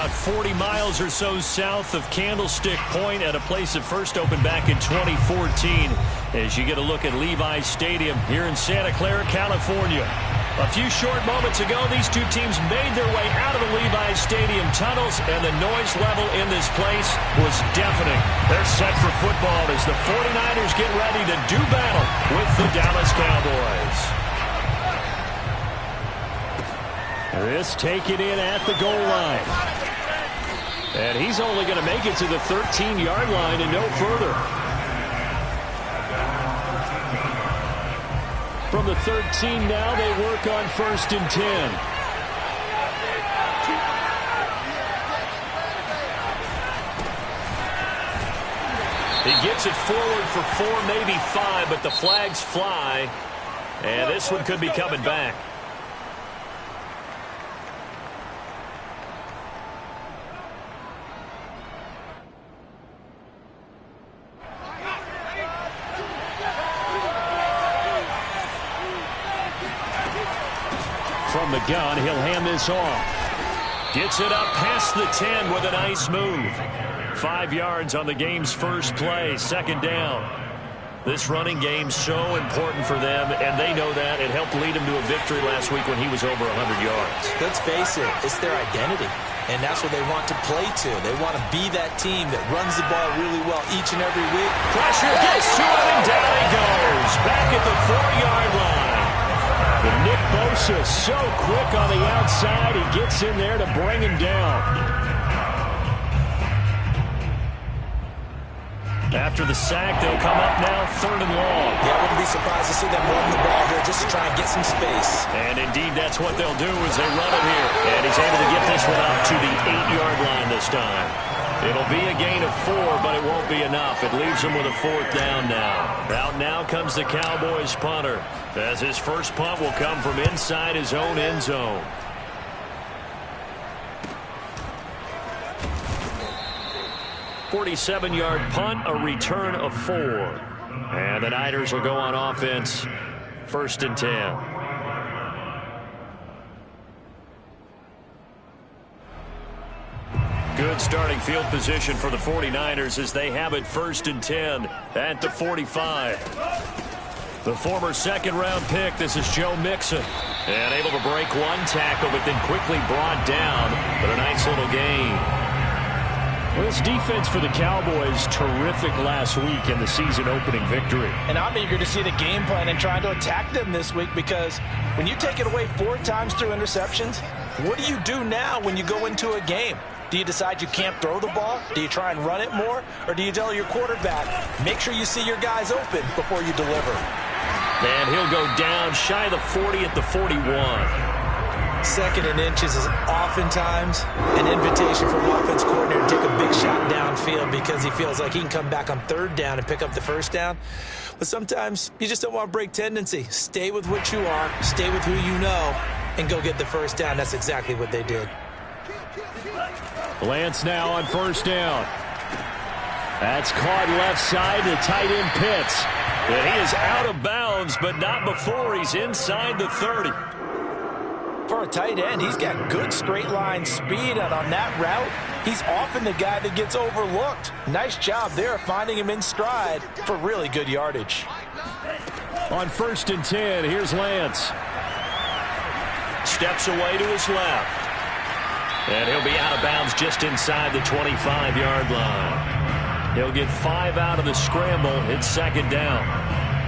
about 40 miles or so south of Candlestick Point at a place that first opened back in 2014 as you get a look at Levi's Stadium here in Santa Clara, California. A few short moments ago, these two teams made their way out of the Levi's Stadium tunnels, and the noise level in this place was deafening. They're set for football as the 49ers get ready to do battle with the Dallas Cowboys. This taken in at the goal line. And he's only going to make it to the 13-yard line and no further. From the 13 now, they work on 1st and 10. He gets it forward for 4, maybe 5, but the flags fly. And this one could be coming back. From the gun, he'll hand this off. Gets it up past the 10 with a nice move. 5 yards on the game's first play, 2nd down. This running game's so important for them, and they know that. It helped lead them to a victory last week when he was over 100 yards. Let's face it, it's their identity, and that's what they want to play to. They want to be that team that runs the ball really well each and every week. Pressure gets to him, and down he goes. Back at the 4-yard line. But Nick Bosa so quick on the outside, he gets in there to bring him down. After the sack, they'll come up now 3rd and long. Yeah, I wouldn't be surprised to see them run the ball here just to try and get some space. And indeed, that's what they'll do as they run it here. And he's able to get this one up to the 8-yard line this time. It'll be a gain of 4, but it won't be enough. It leaves him with a 4th down now. Out now comes the Cowboys punter, as his first punt will come from inside his own end zone. "47-yard punt, a return of 4. And the Niners will go on offense, 1st and 10. Good starting field position for the 49ers as they have it 1st and 10 at the 45. The former 2nd-round pick, this is Joe Mixon. And able to break one tackle, but then quickly brought down. But a nice little gain. Well, this defense for the Cowboys, terrific last week in the season-opening victory. And I'm eager to see the game plan and trying to attack them this week, because when you take it away 4 times through interceptions, what do you do now when you go into a game? Do you decide you can't throw the ball? Do you try and run it more? Or do you tell your quarterback, make sure you see your guys open before you deliver? And he'll go down shy of the 40 at the 41. 2nd and inches is oftentimes an invitation for an offense coordinator to take a big shot downfield because he feels like he can come back on 3rd down and pick up the 1st down. But sometimes you just don't want to break tendency. Stay with what you are, stay with who you know, and go get the 1st down. That's exactly what they did. Lance now on 1st down. That's caught left side to tight end Pitts. And he is out of bounds, but not before he's inside the 30. For a tight end, he's got good straight line speed, and on that route, he's often the guy that gets overlooked. Nice job there finding him in stride for really good yardage. On 1st and 10, here's Lance. Steps away to his left. And he'll be out of bounds just inside the 25-yard line. He'll get 5 out of the scramble. It's 2nd down.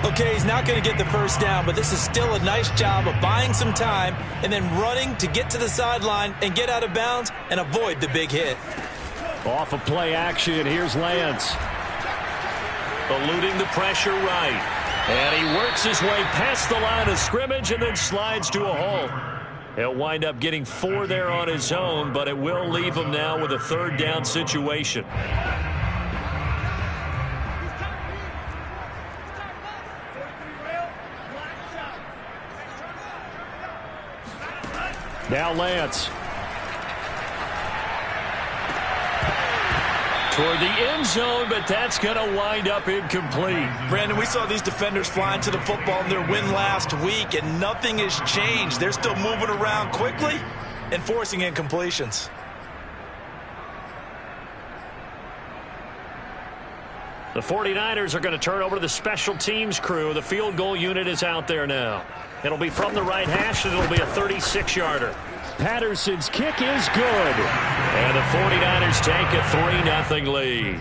Okay, he's not going to get the 1st down, but this is still a nice job of buying some time and then running to get to the sideline and get out of bounds and avoid the big hit. Off of play action, here's Lance. Eluding the pressure right. And he works his way past the line of scrimmage and then slides to a halt. He'll wind up getting 4 there on his own, but it will leave him now with a 3rd down situation. Now Lance. Toward the end zone, but that's going to wind up incomplete. Brandon, we saw these defenders flying to the football in their win last week, and nothing has changed. They're still moving around quickly and forcing incompletions. The 49ers are going to turn over to the special teams crew. The field goal unit is out there now. It'll be from the right hash, and it'll be a 36-yarder. Patterson's kick is good. And the 49ers take a 3-0 lead.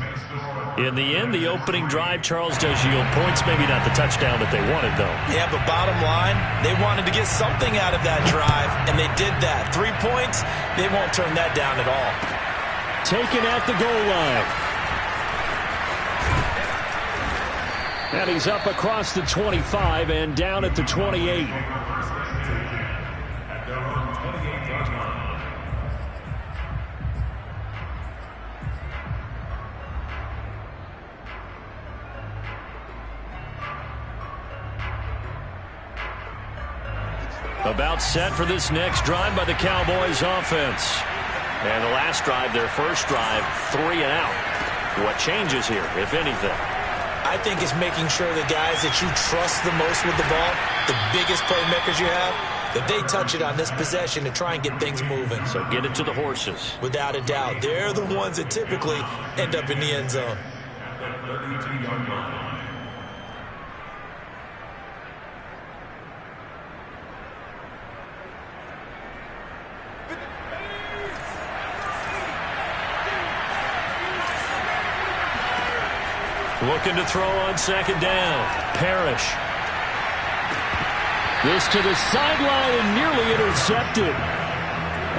In the end, the opening drive, Charles, does yield points. Maybe not the touchdown that they wanted, though. Yeah, but bottom line, they wanted to get something out of that drive, and they did that. 3 points, they won't turn that down at all. Taken at the goal line. And he's up across the 25 and down at the 28. About set for this next drive by the Cowboys offense. And the last drive, their first drive, 3 and out. What changes here, if anything? I think it's making sure the guys that you trust the most with the ball, the biggest playmakers you have, that they touch it on this possession to try and get things moving. So get it to the horses. Without a doubt. They're the ones that typically end up in the end zone. Looking to throw on second down. Parrish. This to the sideline and nearly intercepted.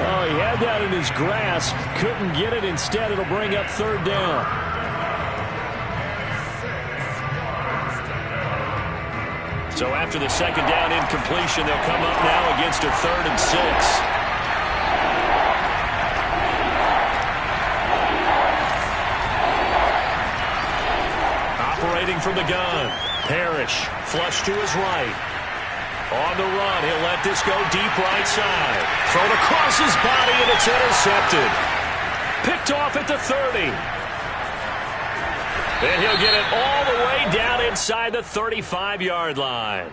Oh, he had that in his grasp. Couldn't get it. Instead, it'll bring up third down. So after the second down incompletion, they'll come up now against a 3rd and 6. From the gun. Parrish flush to his right. On the run, he'll let this go deep right side. Thrown across his body, and it's intercepted. Picked off at the 30. And he'll get it all the way down inside the 35-yard line.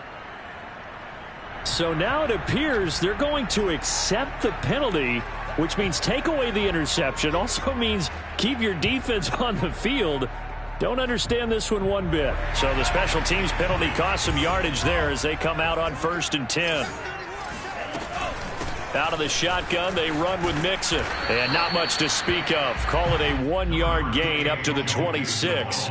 So now it appears they're going to accept the penalty, which means take away the interception. Also means keep your defense on the field. Don't understand this one bit. So the special teams penalty cost some yardage there as they come out on 1st and 10. Out of the shotgun, they run with Mixon. And not much to speak of. Call it a 1-yard gain up to the 26.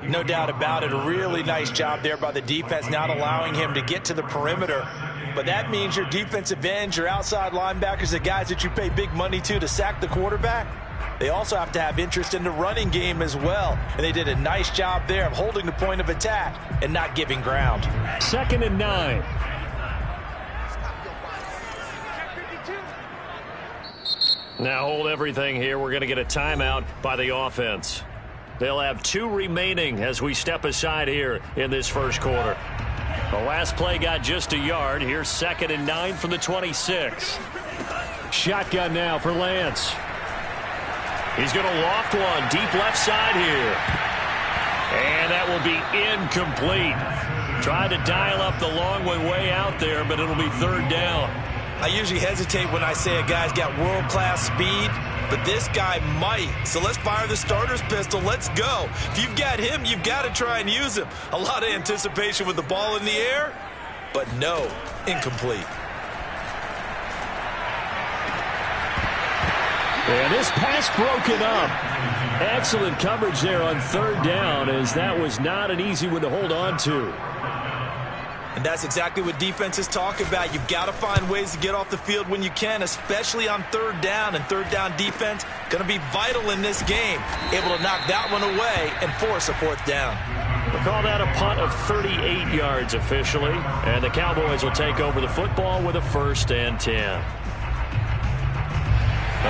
No doubt about it. A really nice job there by the defense, not allowing him to get to the perimeter. But that means your defensive ends, your outside linebackers, the guys that you pay big money to sack the quarterback, they also have to have interest in the running game as well. And they did a nice job there of holding the point of attack and not giving ground. 2nd and 9. Now hold everything here. We're going to get a timeout by the offense. They'll have 2 remaining as we step aside here in this first quarter. The last play got just a yard. Here's 2nd and 9 from the 26. Shotgun now for Lance. He's going to loft one deep left side here. And that will be incomplete. Tried to dial up the long one way out there, but it'll be 3rd down. I usually hesitate when I say a guy's got world-class speed, but this guy might. So let's fire the starter's pistol. Let's go. If you've got him, you've got to try and use him. A lot of anticipation with the ball in the air, but no, incomplete. And this pass broken up. Excellent coverage there on 3rd down, as that was not an easy one to hold on to. And that's exactly what defenses talk about. You've got to find ways to get off the field when you can, especially on 3rd down. And 3rd down defense going to be vital in this game. Able to knock that one away and force a 4th down. We'll call that a punt of 38 yards officially. And the Cowboys will take over the football with a 1st and 10.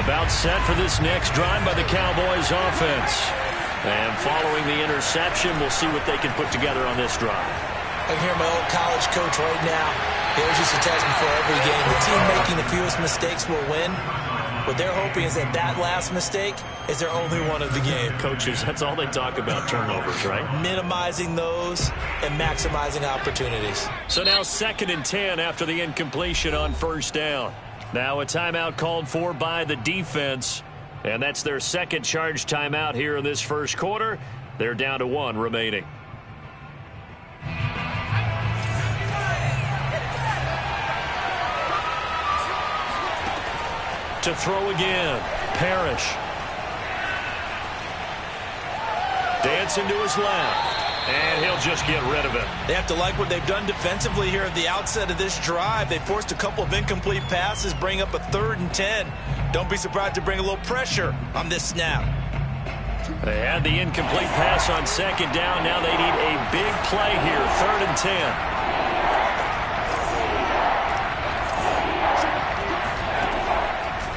About set for this next drive by the Cowboys offense. And following the interception, we'll see what they can put together on this drive. I can hear my old college coach right now. He always used to tell us before every game, the team making the fewest mistakes will win. What they're hoping is that that last mistake is their only one of the game. Coaches, that's all they talk about, turnovers, right? Minimizing those and maximizing opportunities. So now 2nd and 10 after the incompletion on 1st down. Now a timeout called for by the defense. And that's their 2nd charge timeout here in this first quarter. They're down to 1 remaining. To throw again, Parrish. Dancing to his left. And he'll just get rid of it. They have to like what they've done defensively here at the outset of this drive. They forced a couple of incomplete passes, bring up a 3rd and 10. Don't be surprised to bring a little pressure on this snap. They had the incomplete pass on 2nd down. Now they need a big play here, 3rd and 10.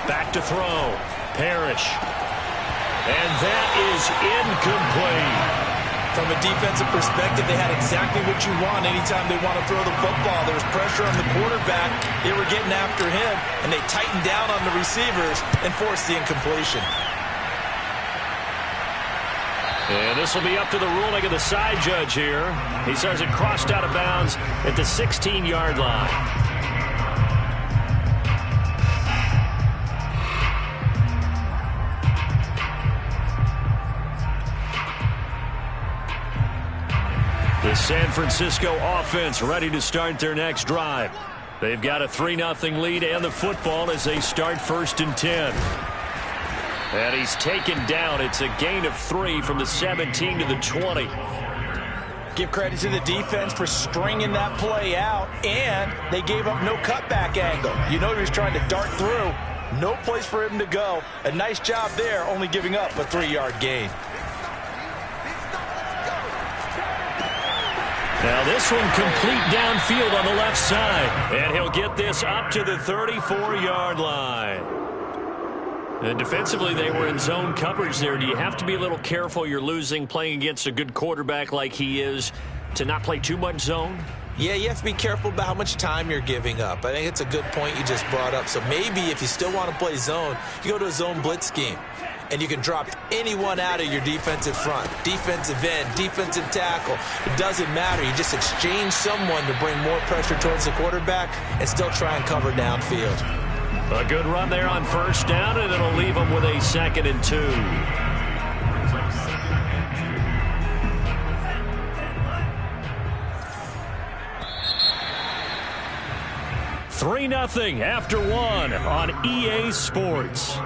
Back to throw. Parrish. And that is incomplete. From a defensive perspective, they had exactly what you want anytime they want to throw the football. There was pressure on the quarterback. They were getting after him, and they tightened down on the receivers and forced the incompletion. And this will be up to the ruling of the side judge here. He says it crossed out of bounds at the 16-yard line. The San Francisco offense ready to start their next drive. They've got a 3-0 lead and the football as they start 1st and 10. And he's taken down. It's a gain of 3 from the 17 to the 20. Give credit to the defense for stringing that play out, and they gave up no cutback angle. You know he was trying to dart through. No place for him to go. A nice job there, only giving up a 3-yard gain. Now this one complete downfield on the left side. And he'll get this up to the 34-yard line. And defensively, they were in zone coverage there. Do you have to be a little careful? You're losing, playing against a good quarterback like he is, to not play too much zone? Yeah, you have to be careful about how much time you're giving up. I think it's a good point you just brought up. So maybe if you still want to play zone, you go to a zone blitz scheme. And you can drop anyone out of your defensive front, defensive end, defensive tackle. It doesn't matter. You just exchange someone to bring more pressure towards the quarterback and still try and cover downfield. A good run there on 1st down, and it'll leave them with a 2nd and 2. 3-0 after 1 on EA Sports.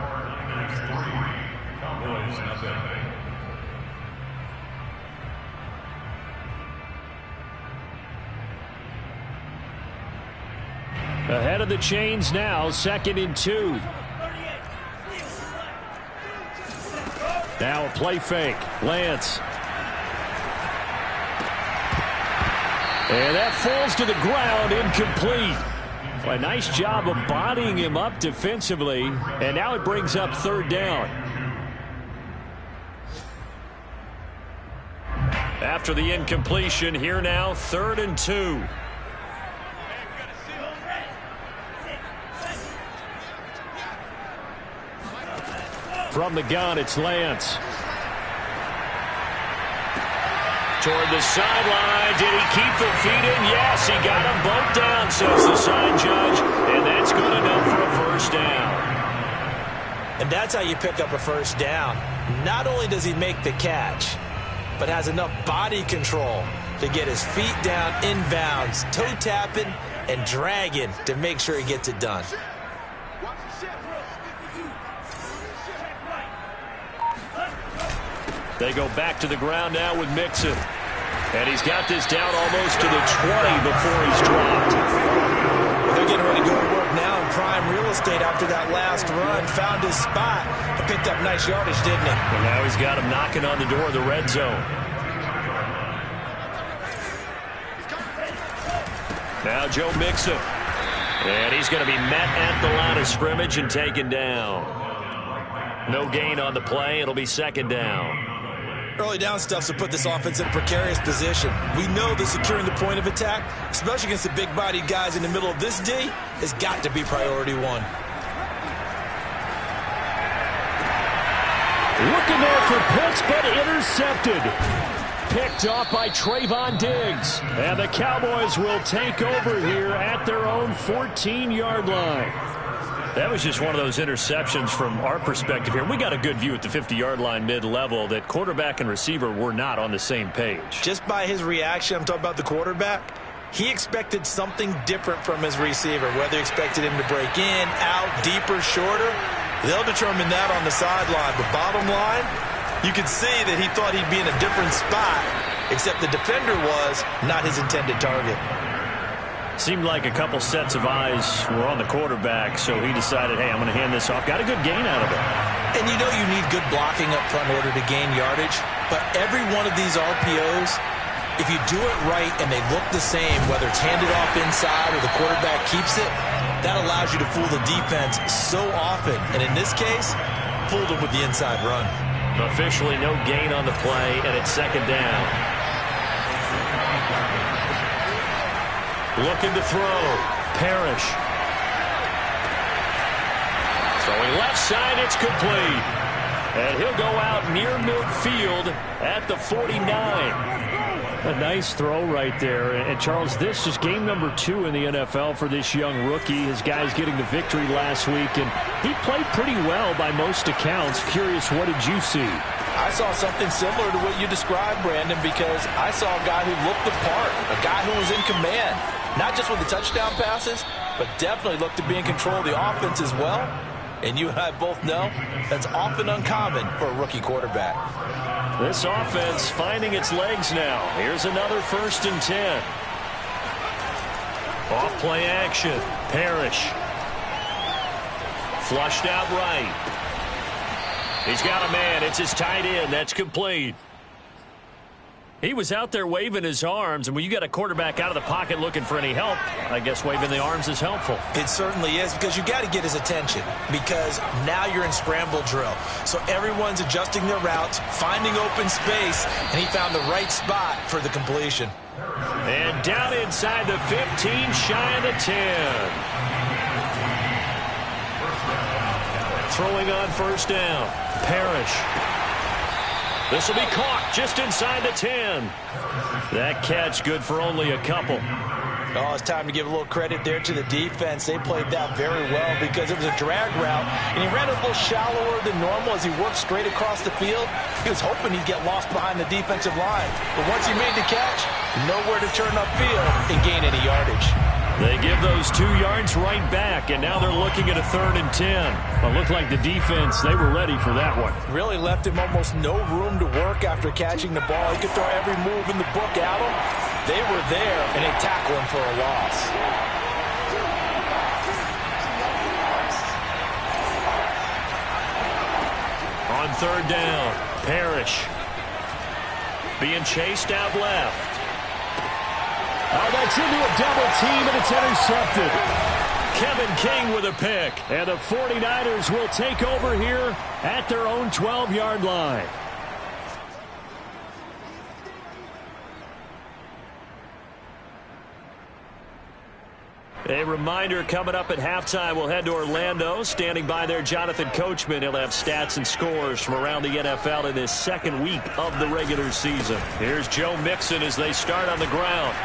Ahead of the chains now, 2nd and 2. Now a play fake. Lance. And that falls to the ground, incomplete. A nice job of bodying him up defensively, and now it brings up 3rd down. After the incompletion, here now, 3rd and 2. From the gun, it's Lance. Toward the sideline. Did he keep the feet in? Yes, he got them both down, says the side judge. And that's good enough for a 1st down. And that's how you pick up a 1st down. Not only does he make the catch, but has enough body control to get his feet down inbounds, toe tapping and dragging to make sure he gets it done. They go back to the ground now with Mixon. And he's got this down almost to the 20 before he's dropped. Well, they're getting ready to go to work now in prime real estate after that last run. Found his spot and picked up nice yardage, didn't he? And now he's got him knocking on the door of the red zone. Now Joe Mixon. And he's going to be met at the line of scrimmage and taken down. No gain on the play. It'll be 2nd down. Early down stuff to put this offense in a precarious position. We know that securing the point of attack, especially against the big-bodied guys in the middle of this D, has got to be priority 1. Looking there for Pitts, but intercepted. Picked off by Trayvon Diggs. And the Cowboys will take over here at their own 14-yard line. That was just one of those interceptions from our perspective here. We got a good view at the 50-yard line mid-level that quarterback and receiver were not on the same page. Just by his reaction, I'm talking about the quarterback, he expected something different from his receiver, whether he expected him to break in, out, deeper, shorter. They'll determine that on the sideline. But bottom line, you could see that he thought he'd be in a different spot, except the defender was not his intended target. Seemed like a couple sets of eyes were on the quarterback, so he decided, hey, I'm going to hand this off. Got a good gain out of it. And you know you need good blocking up front in order to gain yardage, but every one of these RPOs, if you do it right and they look the same, whether it's handed off inside or the quarterback keeps it, that allows you to fool the defense so often. And in this case, fooled them with the inside run. Officially no gain on the play, and it's second down. Looking to throw. Parrish. Throwing left side, it's complete. And he'll go out near midfield at the 49. A nice throw right there. And Charles, this is game number 2 in the NFL for this young rookie. His guys getting the victory last week, and he played pretty well by most accounts. Curious, what did you see? I saw something similar to what you described, Brandon, because I saw a guy who looked the part, a guy who was in command, not just with the touchdown passes, but definitely looked to be in control of the offense as well. And you and I both know that's often uncommon for a rookie quarterback. This offense finding its legs now. Here's another 1st and 10. Off play action. Parrish. Flushed out right. He's got a man. It's his tight end. That's complete. He was out there waving his arms, and when you got a quarterback out of the pocket looking for any help, I guess waving the arms is helpful. It certainly is, because you got to get his attention, because now you're in scramble drill. So everyone's adjusting their routes, finding open space, and he found the right spot for the completion. And down inside the 15, shy of the 10. Throwing on 1st down. Parrish. This will be caught just inside the 10. That catch good for only a couple. Oh, it's time to give a little credit there to the defense. They played that very well because it was a drag route, and he ran a little shallower than normal as he worked straight across the field. He was hoping he'd get lost behind the defensive line. But once he made the catch, nowhere to turn upfield and gain any yardage. They give those 2 yards right back, and now they're looking at a 3rd and 10. Well, it looked like the defense, they were ready for that one. Really left him almost no room to work after catching the ball. He could throw every move in the book at him. They were there, and they tackled him for a loss. On 3rd down, Parrish. Being chased out left. Oh, that's into a double team, and it's intercepted. Kevin King with a pick. And the 49ers will take over here at their own 12-yard line. A reminder, coming up at halftime, we'll head to Orlando. Standing by there, Jonathan Coachman. He'll have stats and scores from around the NFL in this 2nd week of the regular season. Here's Joe Mixon as they start on the ground.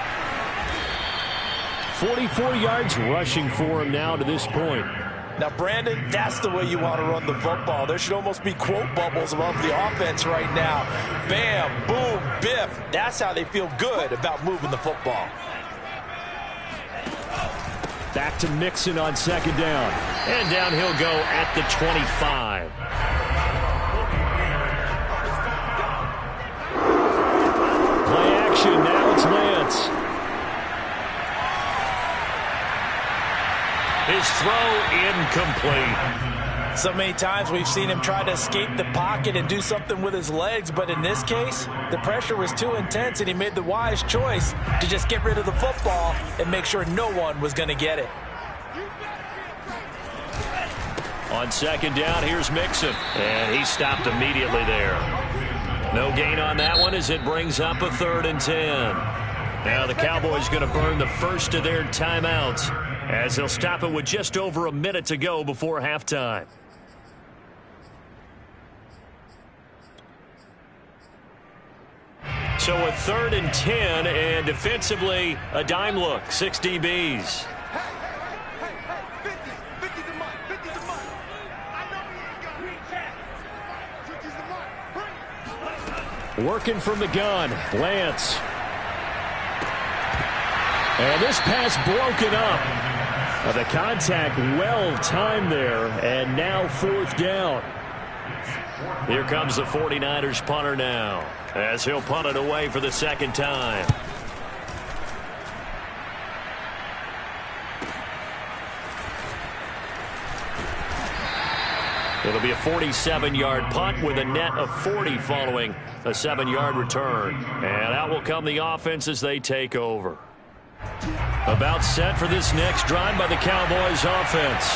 44 yards rushing for him now to this point. Now, Brandon, that's the way you want to run the football. There should almost be quote bubbles above the offense right now. Bam, boom, biff. That's how they feel good about moving the football. Back to Mixon on 2nd down. And down he'll go at the 25. Play action. Now it's Lance. His throw incomplete. So many times we've seen him try to escape the pocket and do something with his legs, but in this case, the pressure was too intense, and he made the wise choice to just get rid of the football and make sure no one was going to get it. On 2nd down, here's Mixon, and he stopped immediately there. No gain on that one as it brings up a 3rd and 10. Now the Cowboys going to burn the first of their timeouts, as they'll stop it with just over a minute to go before halftime. So a 3rd and 10, and defensively, a dime look, 6 DBs. Working from the gun, Lance. And this pass broken up. The contact well timed there, and now 4th down. Here comes the 49ers punter now, as he'll punt it away for the 2nd time. It'll be a 47-yard punt with a net of 40 following a 7-yard return. And out will come the offense as they take over. About set for this next drive by the Cowboys offense.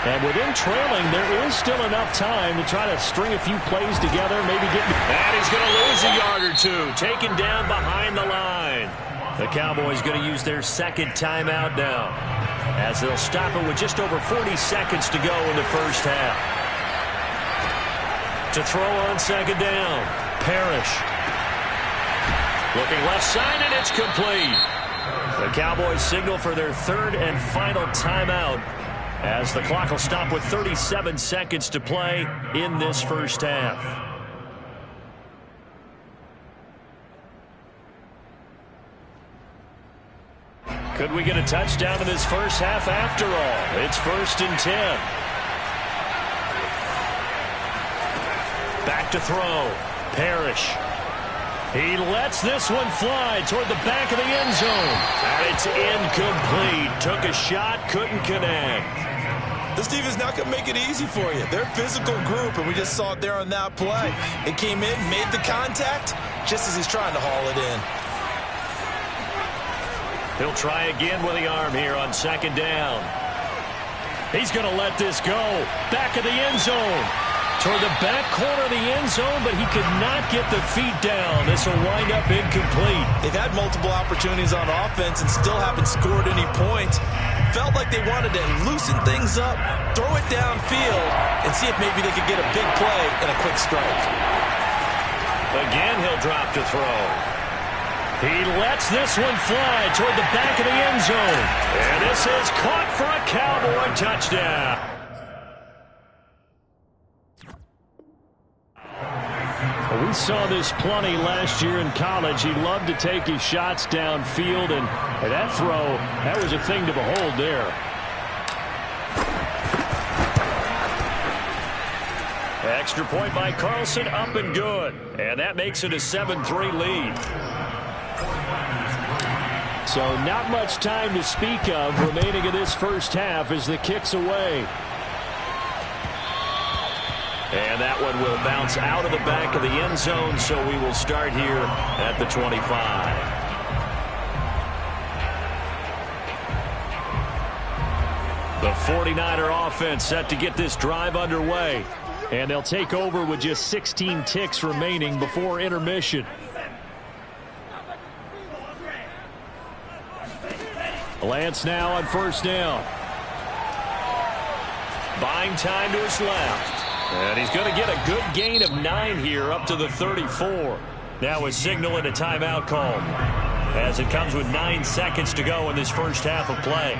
And with him trailing, there is still enough time to try to string a few plays together, maybe get... And he's going to lose a yard or two, taken down behind the line. The Cowboys going to use their 2nd timeout now, as they'll stop it with just over 40 seconds to go in the first half. To throw on 2nd down, Parrish. Looking left side, and it's complete. The Cowboys signal for their 3rd and final timeout, as the clock will stop with 37 seconds to play in this first half. Could we get a touchdown in this first half after all? It's 1st and 10. Back to throw. Parrish. He lets this one fly toward the back of the end zone. And it's incomplete. Took a shot, couldn't connect. This defense not going to make it easy for you. They're a physical group, and we just saw it there on that play. It came in, made the contact, just as he's trying to haul it in. He'll try again with the arm here on 2nd down. He's going to let this go. Back of the end zone. Toward the back corner of the end zone, but he could not get the feet down. This will wind up incomplete. They've had multiple opportunities on offense and still haven't scored any points. Felt like they wanted to loosen things up, throw it downfield, and see if maybe they could get a big play and a quick strike. Again, he'll drop to throw. He lets this one fly toward the back of the end zone. And this is caught for a Cowboy touchdown. We saw this plenty last year in college. He loved to take his shots downfield, and that throw, that was a thing to behold there. Extra point by Carlson, up and good. And that makes it a 7-3 lead. So not much time to speak of remaining in this first half as the kick's away. And that one will bounce out of the back of the end zone, so we will start here at the 25. The 49er offense set to get this drive underway. And they'll take over with just 16 ticks remaining before intermission. Lance now on 1st down. Buying time to his left. And he's going to get a good gain of 9 here up to the 34. Now a signal and a timeout called, as it comes with 9 seconds to go in this first half of play.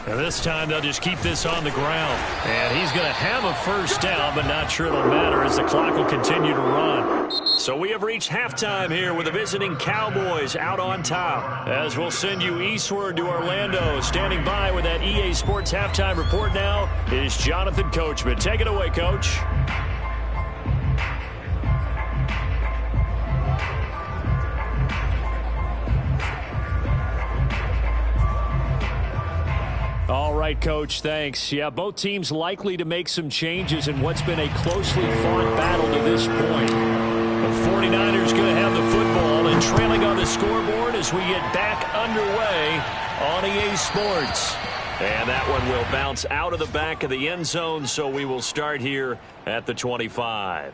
And this time they'll just keep this on the ground. And he's going to have a first down, but not sure it'll matter as the clock will continue to run. So we have reached halftime here with the visiting Cowboys out on top. As we'll send you eastward to Orlando. Standing by with that EA Sports halftime report now is Jonathan Coachman. Take it away, Coach. All right, Coach, thanks. Yeah, both teams likely to make some changes in what's been a closely fought battle to this point. The 49ers going to have the football and trailing on the scoreboard as we get back underway on EA Sports. And that one will bounce out of the back of the end zone, so we will start here at the 25.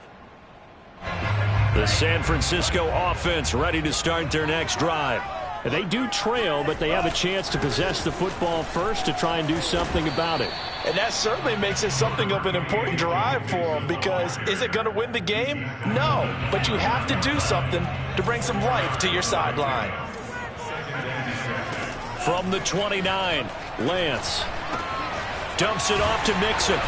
The San Francisco offense ready to start their next drive. They do trail, but they have a chance to possess the football first to try and do something about it. And that certainly makes it something of an important drive for them, because is it going to win the game? No, but you have to do something to bring some life to your sideline. From the 29, Lance dumps it off to Mixon.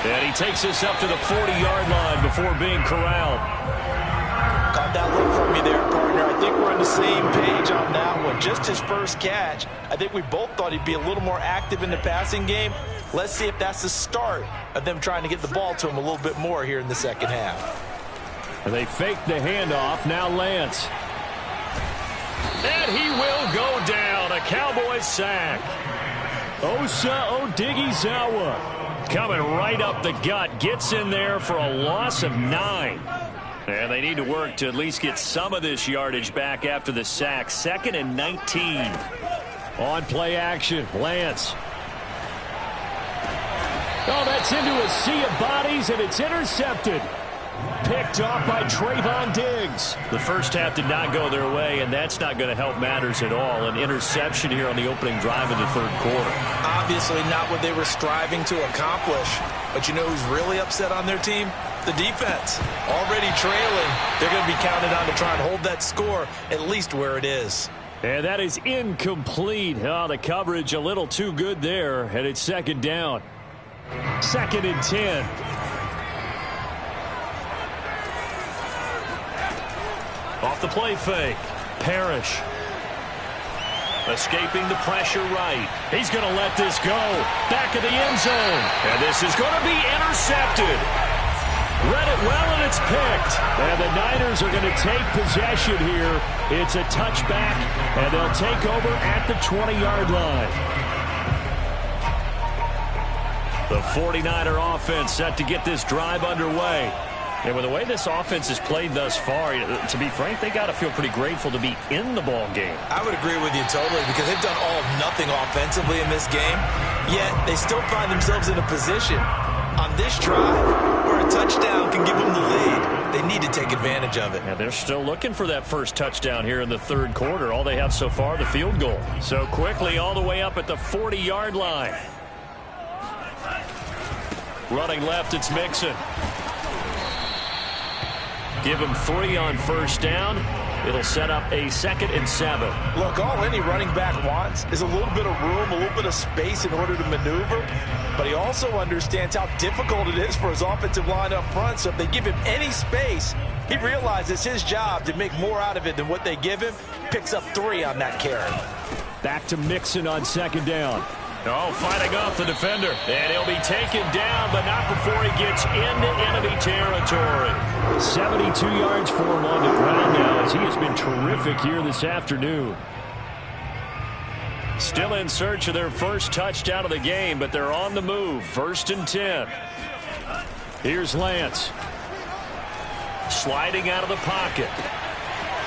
And he takes this up to the 40-yard line before being corralled. Caught that look from me there, partner. I think we're on the same page on that one. Just his first catch. I think we both thought he'd be a little more active in the passing game. Let's see if that's the start of them trying to get the ball to him a little bit more here in the second half. They fake the handoff. Now Lance. And he will go down. A Cowboys sack. Osa Odighizuwa coming right up the gut. Gets in there for a loss of 9. And they need to work to at least get some of this yardage back after the sack. 2nd and 19. On play action, Lance. Oh, that's into a sea of bodies, and it's intercepted. Picked off by Trayvon Diggs. The first half did not go their way, and that's not going to help matters at all. An interception here on the opening drive of the third quarter. Obviously not what they were striving to accomplish. But you know who's really upset on their team? The defense. Already trailing. They're going to be counted on to try and hold that score at least where it is. And that is incomplete. Oh, the coverage a little too good there, and it's 2nd down. 2nd and 10. Off the play fake. Parrish. Escaping the pressure right. He's going to let this go. Back of the end zone. And this is going to be intercepted. Read it well, and it's picked. And the Niners are going to take possession here. It's a touchback, and they'll take over at the 20-yard line. The 49er offense set to get this drive underway. And with the way this offense has played thus far, to be frank, they got to feel pretty grateful to be in the ball game. I would agree with you totally because they've done all of nothing offensively in this game, yet they still find themselves in a position on this drive where a touchdown can give them the lead. They need to take advantage of it. And they're still looking for that first touchdown here in the third quarter. All they have so far, the field goal. So quickly all the way up at the 40-yard line. Running left, it's Mixon. Give him 3 on first down. It'll set up a 2nd and 7. Look, all any running back wants is a little bit of room, a little bit of space in order to maneuver. But he also understands how difficult it is for his offensive line up front. So if they give him any space, he realizes his job to make more out of it than what they give him. Picks up 3 on that carry. Back to Mixon on 2nd down. Oh, fighting off the defender. And he'll be taken down, but not before he gets into enemy territory. 72 yards for him on the ground now, as he has been terrific here this afternoon. Still in search of their first touchdown of the game, but they're on the move. 1st and 10. Here's Lance. Sliding out of the pocket.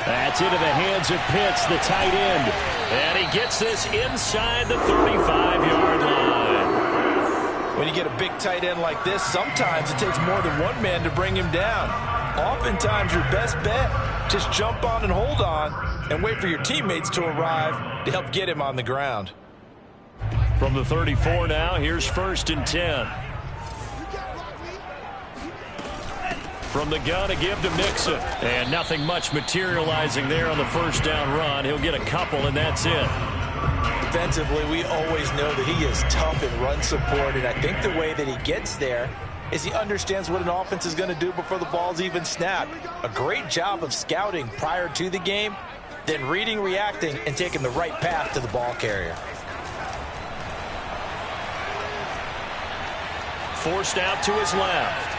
That's into the hands of Pitts, the tight end. And he gets this inside the 35-yard line. When you get a big tight end like this, sometimes it takes more than one man to bring him down. Oftentimes, your best bet, just jump on and hold on and wait for your teammates to arrive to help get him on the ground. From the 34 now, here's 1st and 10. From the gun, a give to Mixon. And nothing much materializing there on the first down run. He'll get a couple, and that's it. Defensively, we always know that he is tough in run support, and I think the way that he gets there is he understands what an offense is going to do before the ball's even snapped. A great job of scouting prior to the game, then reading, reacting, and taking the right path to the ball carrier. Forced out to his left.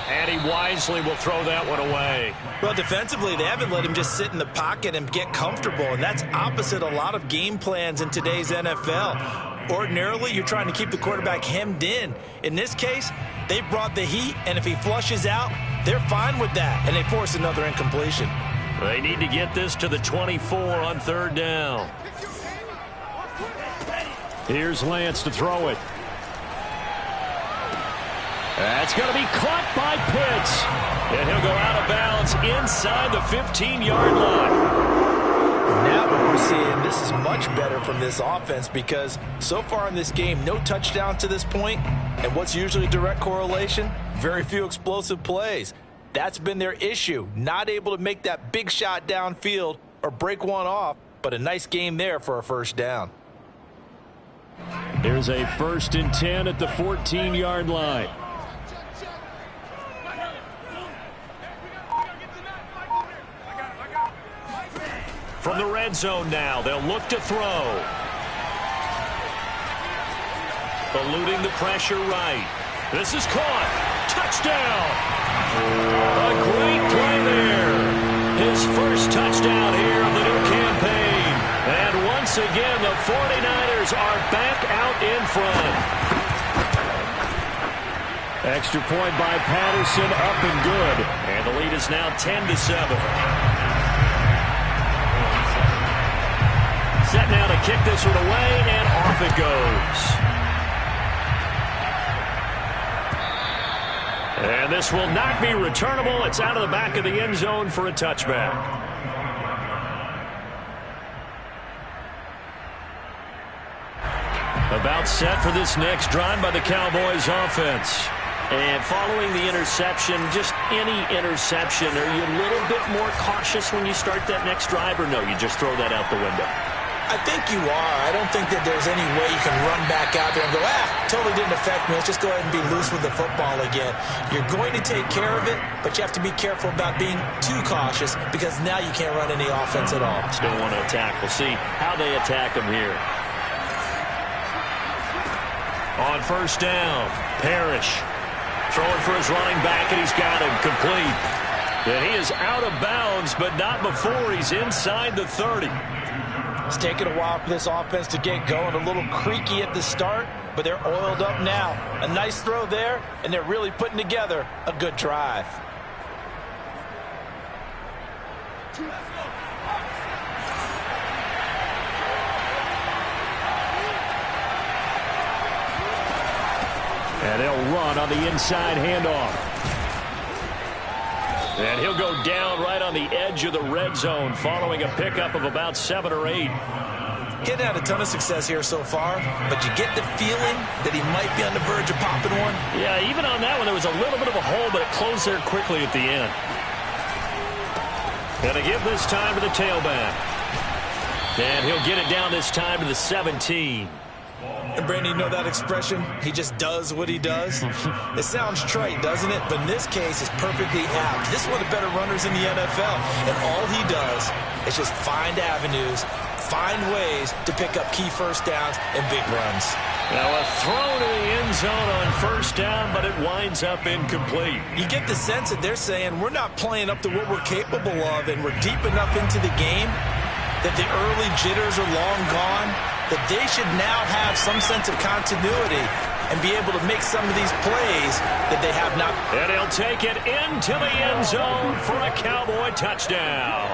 And he wisely will throw that one away. Well, defensively, they haven't let him just sit in the pocket and get comfortable, and that's opposite a lot of game plans in today's NFL. Ordinarily, you're trying to keep the quarterback hemmed in. In this case, they brought the heat, and if he flushes out, they're fine with that, and they force another incompletion. They need to get this to the 24 on 3rd down. Here's Lance to throw it. That's going to be caught by Pitts. And he'll go out of bounds inside the 15-yard line. Now what we're seeing, this is much better from this offense because so far in this game, no touchdown to this point. And what's usually direct correlation? Very few explosive plays. That's been their issue. Not able to make that big shot downfield or break one off, but a nice game there for a first down. Here's a 1st and 10 at the 14-yard line. From the red zone now, they'll look to throw. Eluding the pressure right. This is caught. Touchdown. A great play there. His first touchdown here of the new campaign. And once again, the 49ers are back out in front. Extra point by Patterson, up and good. And the lead is now 10-7. Set now to kick this one away, and off it goes. And this will not be returnable. It's out of the back of the end zone for a touchback. About set for this next drive by the Cowboys offense. And following the interception, just any interception, are you a little bit more cautious when you start that next drive, or no, you just throw that out the window? I think you are. I don't think that there's any way you can run back out there and go, totally didn't affect me. Let's just go ahead and be loose with the football again. You're going to take care of it, but you have to be careful about being too cautious because now you can't run any offense at all. Still want to attack. We'll see how they attack them here. On first down, Parrish throwing for his running back, and he's got him complete. And he is out of bounds, but not before he's inside the 30. It's taken a while for this offense to get going. A little creaky at the start, but they're oiled up now. A nice throw there, and they're really putting together a good drive. And they'll run on the inside handoff. And he'll go down right on the edge of the red zone following a pickup of about 7 or 8. Getting had a ton of success here so far, but you get the feeling that he might be on the verge of popping one. Yeah, even on that one, there was a little bit of a hole, but it closed there quickly at the end. Gonna give this time to the tailback. And he'll get it down this time to the 17. And Brandon, you know that expression? He just does what he does. It sounds trite, doesn't it? But in this case, it's perfectly apt. This is one of the better runners in the NFL. And all he does is just find avenues, find ways to pick up key first downs and big runs. Now a throw to the end zone on first down, but it winds up incomplete. You get the sense that they're saying we're not playing up to what we're capable of, and we're deep enough into the game that the early jitters are long gone, that they should now have some sense of continuity and be able to make some of these plays that they have not. And he'll take it into the end zone for a Cowboy touchdown.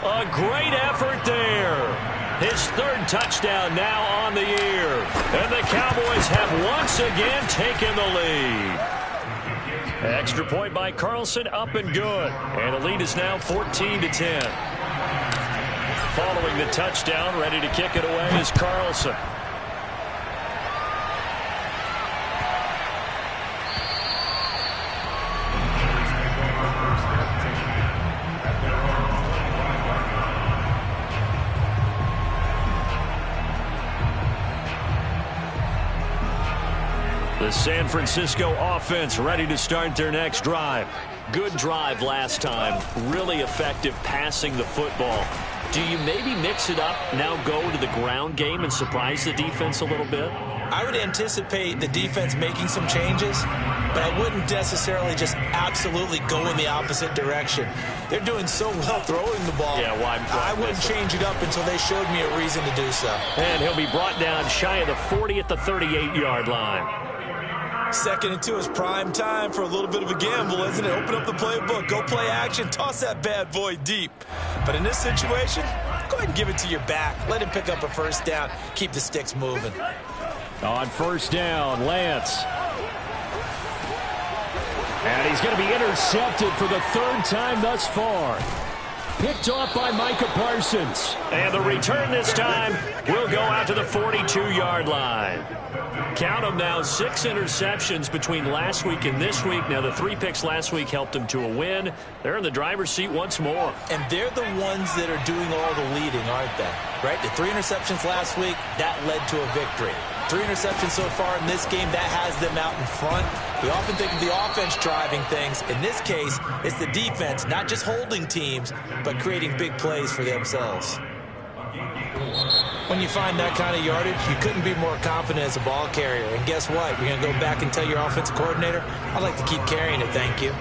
A great effort there. His third touchdown now on the year. And the Cowboys have once again taken the lead. Extra point by Carlson, up and good. And the lead is now 14-10. Following the touchdown, ready to kick it away is Carlson. The San Francisco offense ready to start their next drive. Good drive last time. Really effective passing the football. Do you maybe mix it up, now go to the ground game and surprise the defense a little bit? I would anticipate the defense making some changes, but I wouldn't necessarily just absolutely go in the opposite direction. They're doing so well throwing the ball. Yeah, why I wouldn't change it up until they showed me a reason to do so. And he'll be brought down shy of the 40 at the 38-yard line. 2nd and 2 is prime time for a little bit of a gamble, isn't it? Open up the playbook, go play action, toss that bad boy deep. But in this situation, go ahead and give it to your back. Let him pick up a first down. Keep the sticks moving. On first down, Lance. And he's going to be intercepted for the 3rd time thus far. Picked off by Micah Parsons. And the return this time will go out to the 42-yard line. Count them now, 6 interceptions between last week and this week. Now, the 3 picks last week helped them to a win. They're in the driver's seat once more. And they're the ones that are doing all the leading, aren't they? Right? The 3 interceptions last week, that led to a victory. 3 interceptions so far in this game. That has them out in front. We often think of the offense driving things. In this case, it's the defense, not just holding teams, but creating big plays for themselves. When you find that kind of yardage, you couldn't be more confident as a ball carrier. And guess what? You're going to go back and tell your offensive coordinator, I'd like to keep carrying it, thank you.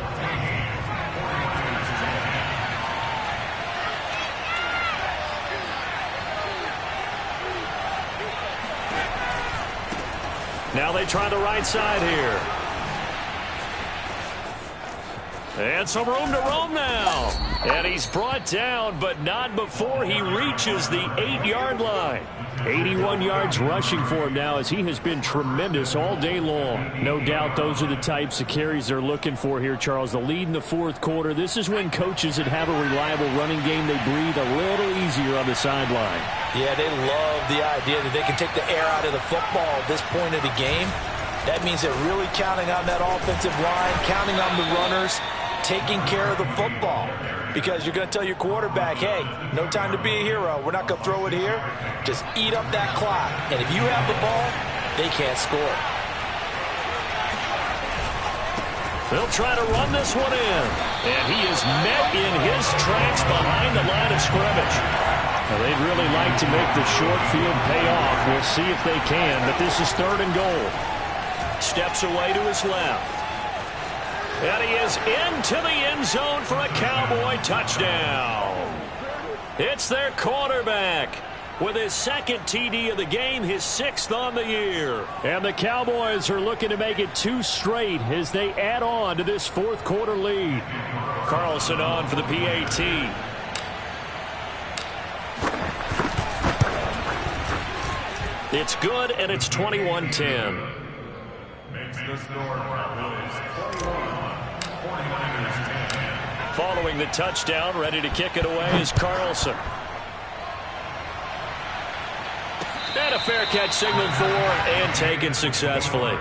Now they try the right side here. And some room to roam now. And he's brought down, but not before he reaches the 8-yard line. 81 yards rushing for him now as he has been tremendous all day long. No doubt those are the types of carries they're looking for here, Charles. The lead in the fourth quarter. This is when coaches that have a reliable running game, they breathe a little easier on the sideline. Yeah, they love the idea that they can take the air out of the football at this point of the game. That means they're really counting on that offensive line, counting on the runners, taking care of the football. Because you're going to tell your quarterback, hey, no time to be a hero. We're not going to throw it here. Just eat up that clock. And if you have the ball, they can't score. They'll try to run this one in. And he is met in his tracks behind the line of scrimmage. Now, they'd really like to make the short field pay off. We'll see if they can, but this is 3rd and goal. Steps away to his left. And he is into the end zone for a Cowboy touchdown. It's their quarterback with his 2nd TD of the game, his 6th on the year. And the Cowboys are looking to make it 2 straight as they add on to this 4th quarter lead. Carlson on for the PAT. It's good, and it's 21-10. Following the touchdown, ready to kick it away is Carlson. And a fair catch signaled for and taken successfully.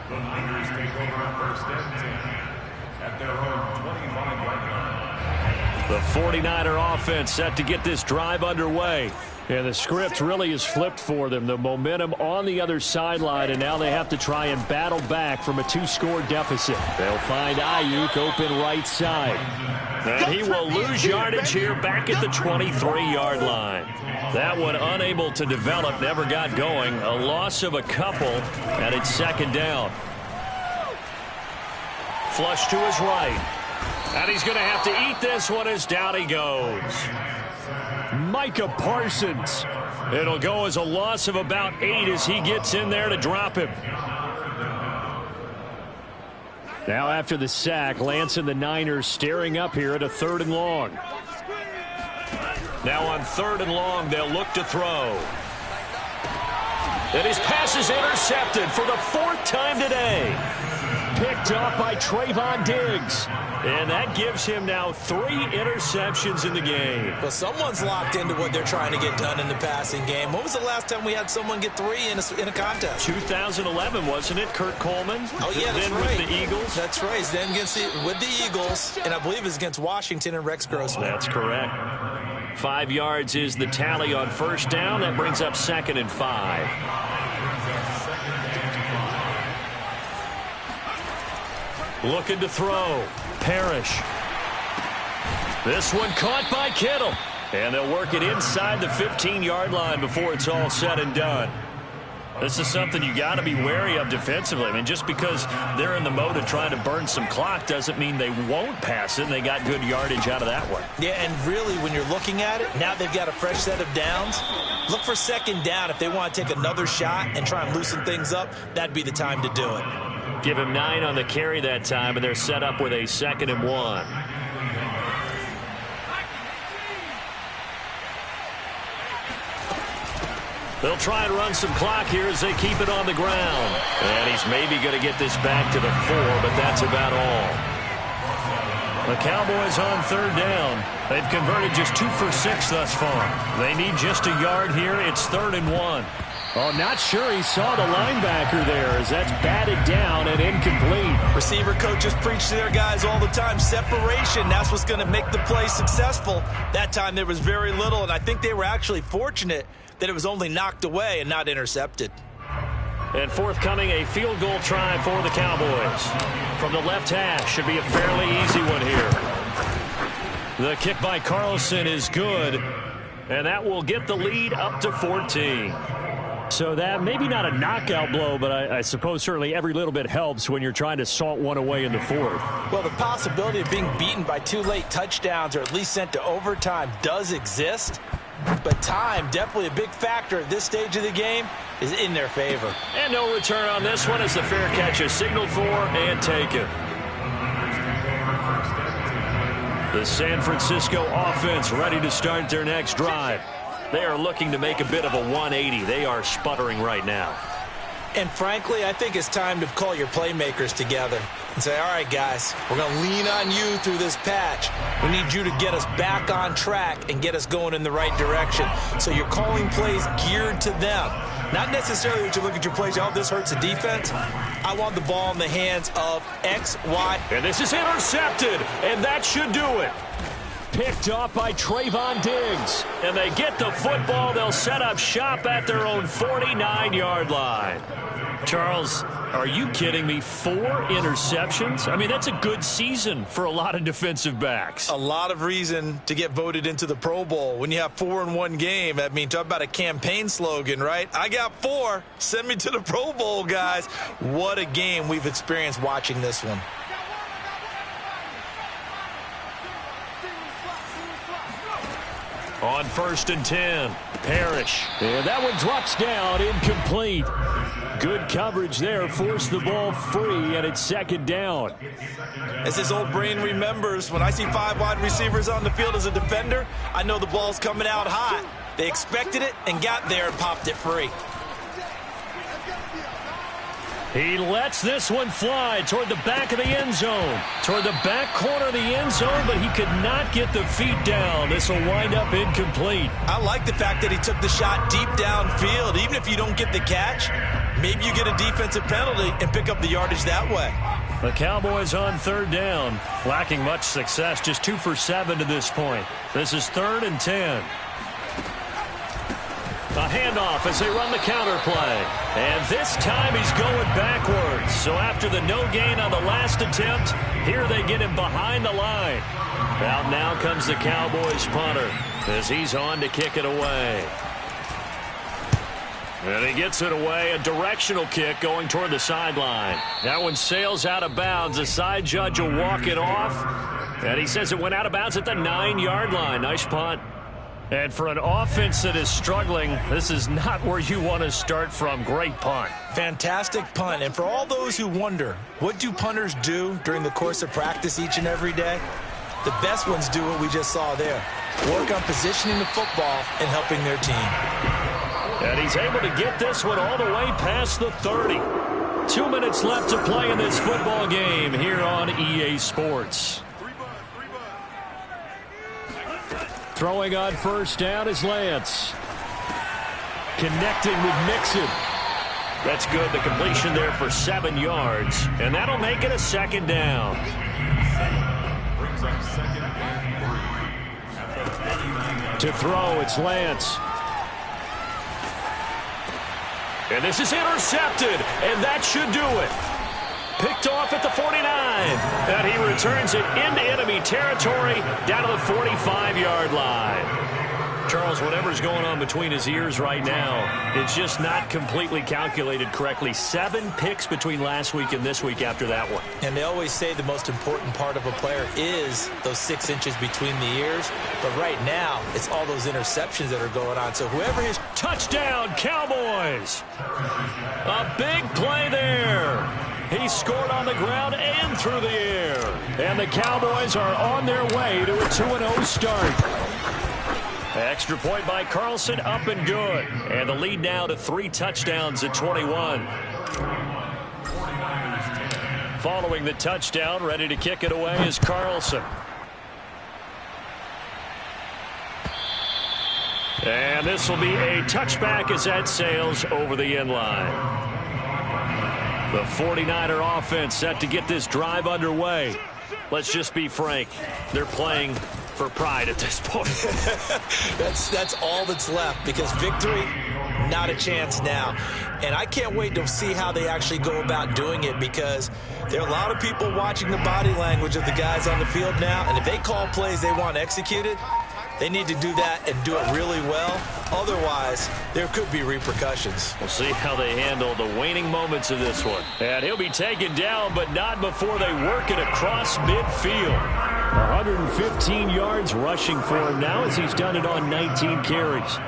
The Niners take over on 1st and 10 at their own 25-yard line. The 49er offense set to get this drive underway. And the script really is flipped for them. The momentum on the other sideline, and now they have to try and battle back from a 2-score deficit. They'll find Ayuk open right side. And he will lose yardage here back at the 23-yard line. That one unable to develop, never got going. A loss of a couple, and it's 2nd down. Flush to his right. And he's going to have to eat this one as down he goes. Micah Parsons. It'll go as a loss of about 8 as he gets in there to drop him. Now after the sack, Lance and the Niners staring up here at a 3rd and long. Now on 3rd and long, they'll look to throw. And his pass is intercepted for the 4th time today. Picked off by Trayvon Diggs. And that gives him now 3 interceptions in the game. Well, someone's locked into what they're trying to get done in the passing game. When was the last time we had someone get 3 in a contest? 2011, wasn't it? Kurt Coleman? Oh, yeah, that's then right. with the Eagles? That's right. He's then with the Eagles, and I believe it's against Washington and Rex Grossman. That's correct. 5 yards is the tally on 1st down. That brings up 2nd and 5. Looking to throw. Parrish. This one caught by Kittle. And they'll work it inside the 15-yard line before it's all said and done. This is something you got to be wary of defensively. I mean, just because they're in the mode of trying to burn some clock doesn't mean they won't pass it, and they got good yardage out of that one. Yeah, and really, when you're looking at it, now they've got a fresh set of downs. Look for 2nd down. If they want to take another shot and try and loosen things up, that'd be the time to do it. Give him 9 on the carry that time, and they're set up with a 2nd and 1. They'll try and run some clock here as they keep it on the ground. And he's maybe going to get this back to the 4, but that's about all. The Cowboys on 3rd down. They've converted just 2 for 6 thus far. They need just a yard here. It's 3rd and 1. Oh, not sure he saw the linebacker there as that's batted down and incomplete. Receiver coaches preach to their guys all the time. Separation, that's what's going to make the play successful. That time there was very little, and I think they were actually fortunate that it was only knocked away and not intercepted. And forthcoming, a field goal try for the Cowboys. From the left hash, should be a fairly easy one here. The kick by Carlson is good, and that will get the lead up to 14. So that maybe not a knockout blow, but I suppose certainly every little bit helps when you're trying to salt one away in the fourth. Well, the possibility of being beaten by 2 late touchdowns or at least sent to overtime does exist. But time, definitely a big factor at this stage of the game, is in their favor. And no return on this one as the fair catch is signaled for and taken. The San Francisco offense ready to start their next drive. They are looking to make a bit of a 180. They are sputtering right now. And frankly, I think it's time to call your playmakers together and say, all right, guys, we're going to lean on you through this patch. We need you to get us back on track and get us going in the right direction. So you're calling plays geared to them. Not necessarily that you look at your plays, oh, this hurts the defense. I want the ball in the hands of X, Y. And this is intercepted, and that should do it. Picked off by Trayvon Diggs. And they get the football. They'll set up shop at their own 49-yard line. Charles, are you kidding me? 4 interceptions? I mean, that's a good season for a lot of defensive backs. A lot of reason to get voted into the Pro Bowl. When you have 4 in one game, I mean, talk about a campaign slogan, right? I got 4. Send me to the Pro Bowl, guys. What a game we've experienced watching this one. On 1st and 10, Parrish. And that one drops down, incomplete. Good coverage there, forced the ball free, and it's 2nd down. As his old brain remembers, when I see 5 wide receivers on the field as a defender, I know the ball's coming out hot. They expected it and got there and popped it free. He lets this one fly toward the back of the end zone. Toward the back corner of the end zone, but he could not get the feet down. This will wind up incomplete. I like the fact that he took the shot deep downfield. Even if you don't get the catch, maybe you get a defensive penalty and pick up the yardage that way. The Cowboys on 3rd down. Lacking much success, just 2 for 7 to this point. This is 3rd and 10. A handoff as they run the counter play. And this time he's going backwards. So after the no gain on the last attempt, here they get him behind the line. Out now comes the Cowboys punter as he's on to kick it away. And he gets it away, a directional kick going toward the sideline. That one sails out of bounds. The side judge will walk it off. And he says it went out of bounds at the 9-yard line. Nice punt. And for an offense that is struggling, this is not where you want to start from. Great punt. Fantastic punt. And for all those who wonder, what do punters do during the course of practice each and every day? The best ones do what we just saw there. Work on positioning the football and helping their team. And he's able to get this one all the way past the 30. 2 minutes left to play in this football game here on EA Sports. Throwing on 1st down is Lance. Connecting with Mixon. That's good. The completion there for 7 yards. And that'll make it a 2nd down. Brings up 2nd and 3. To throw, it's Lance. And this is intercepted. And that should do it. Picked off at the 49. And he returns it into enemy territory down to the 45-yard line. Charles, whatever's going on between his ears right now, it's just not completely calculated correctly. 7 picks between last week and this week after that one. And they always say the most important part of a player is those 6 inches between the ears. But right now, it's all those interceptions that are going on. So whoever his touchdown, Cowboys. A big play there. He scored on the ground and through the air. And the Cowboys are on their way to a 2-0 start. Extra point by Carlson, up and good. And the lead now to 3 touchdowns at 21. Following the touchdown, ready to kick it away is Carlson. And this will be a touchback as that sails over the end line. The 49er offense set to get this drive underway. Let's just be frank. They're playing for pride at this point. that's all that's left, because victory not a chance now. And I can't wait to see how they actually go about doing it, because there are a lot of people watching the body language of the guys on the field now, and if they call plays they want executed, they need to do that and do it really well. Otherwise, there could be repercussions. We'll see how they handle the waning moments of this one. And he'll be taken down, but not before they work it across midfield. 115 yards rushing for him now, as he's done it on 19 carries.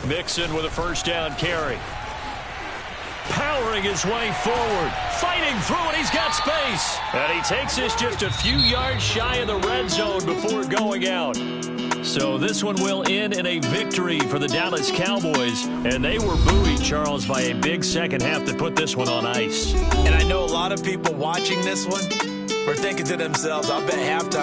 Mixon with a first down carry. Powering his way forward, fighting through it, he's got space. And he takes this just a few yards shy of the red zone before going out. So this one will end in a victory for the Dallas Cowboys. And they were buoyed, Charles, by a big second half that put this one on ice. And I know a lot of people watching this one were thinking to themselves, I'll bet halftime